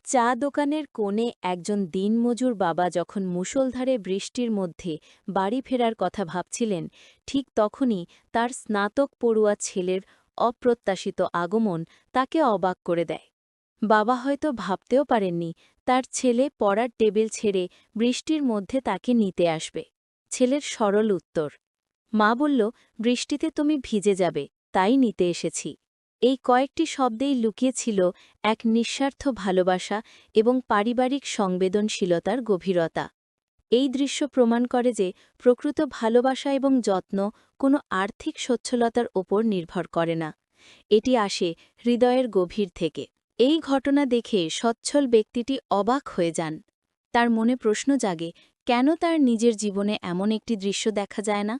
চা দোকানের কোণে একজন দিনমজুর বাবা যখন মুষলধারে বৃষ্টির মধ্যে বাড়ি ফেরার কথা ভাবছিলেন, ঠিক তখনই তার স্নাতক পড়ুয়া ছেলের অপ্রত্যাশিত আগমন তাকে অবাক করে দেয়। বাবা হয়তো ভাবতেও পারেননি তার ছেলে পড়ার টেবিল ছেড়ে বৃষ্টির মধ্যে তাকে নিতে আসবে। ছেলের সরল উত্তর, মা বলল, বৃষ্টিতে তুমি ভিজে যাবে, তাই নিতে এসেছি। এই কয়েকটি শব্দেই লুকিয়েছিল এক নিঃস্বার্থ ভালোবাসা এবং পারিবারিক সংবেদনশীলতার গভীরতা। এই দৃশ্য প্রমাণ করে যে প্রকৃত ভালোবাসা এবং যত্ন কোনো আর্থিক সচ্ছলতার ওপর নির্ভর করে না, এটি আসে হৃদয়ের গভীর থেকে। এই ঘটনা দেখে সচ্ছল ব্যক্তিটি অবাক হয়ে যান। তার মনে প্রশ্ন জাগে, কেন তার নিজের জীবনে এমন একটি দৃশ্য দেখা যায় না?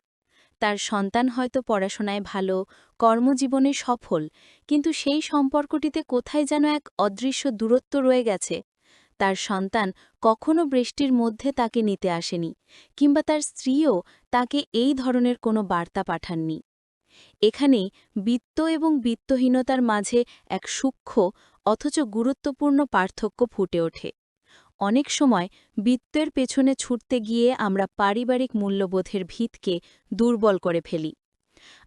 তার সন্তান হয়তো পড়াশোনায় ভালো, কর্মজীবনে সফল, কিন্তু সেই সম্পর্কটিতে কোথায় যেন এক অদৃশ্য দূরত্ব রয়ে গেছে। তার সন্তান কখনো বৃষ্টির মধ্যে তাকে নিতে আসেনি, কিংবা তার স্ত্রীও তাকে এই ধরনের কোনো বার্তা পাঠাননি। এখানেই বিত্ত এবং বিত্তহীনতার মাঝে এক সূক্ষ্ম অথচ গুরুত্বপূর্ণ পার্থক্য ফুটে ওঠে। অনেক সময় বিত্তের পেছনে ছুটতে গিয়ে আমরা পারিবারিক মূল্যবোধের ভিতকে দুর্বল করে ফেলি।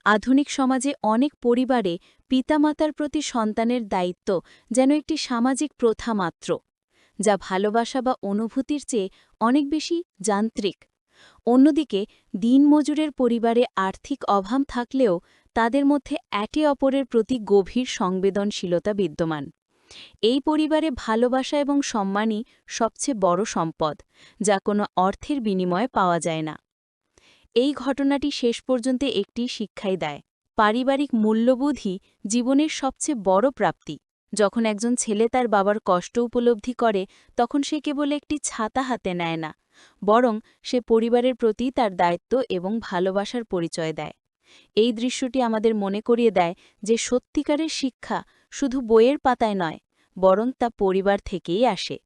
আধুনিক সমাজে অনেক পরিবারে পিতামাতার প্রতি সন্তানের দায়িত্ব যেন একটি সামাজিক প্রথা মাত্র, যা ভালোবাসা বা অনুভূতির চেয়ে অনেক বেশি যান্ত্রিক। অন্যদিকে দিনমজুরের পরিবারে আর্থিক অভাব থাকলেও তাদের মধ্যে একে অপরের প্রতি গভীর সংবেদনশীলতা বিদ্যমান। এই পরিবারে ভালোবাসা এবং সম্মানই সবচেয়ে বড় সম্পদ, যা কোনো অর্থের বিনিময়ে পাওয়া যায় না। এই ঘটনাটি শেষ পর্যন্ত একটি শিক্ষাই দেয়, পারিবারিক মূল্যবোধই জীবনের সবচেয়ে বড় প্রাপ্তি। যখন একজন ছেলে তার বাবার কষ্ট উপলব্ধি করে, তখন সে কেবল একটি ছাতা হাতে নেয় না, বরং সে পরিবারের প্রতি তার দায়িত্ব এবং ভালোবাসার পরিচয় দেয়। এই দৃশ্যটি আমাদের মনে করিয়ে দেয় যে সত্যিকারের শিক্ষা শুধু বইয়ের পাতায় নয়, বরং তা পরিবার থেকেই আসে।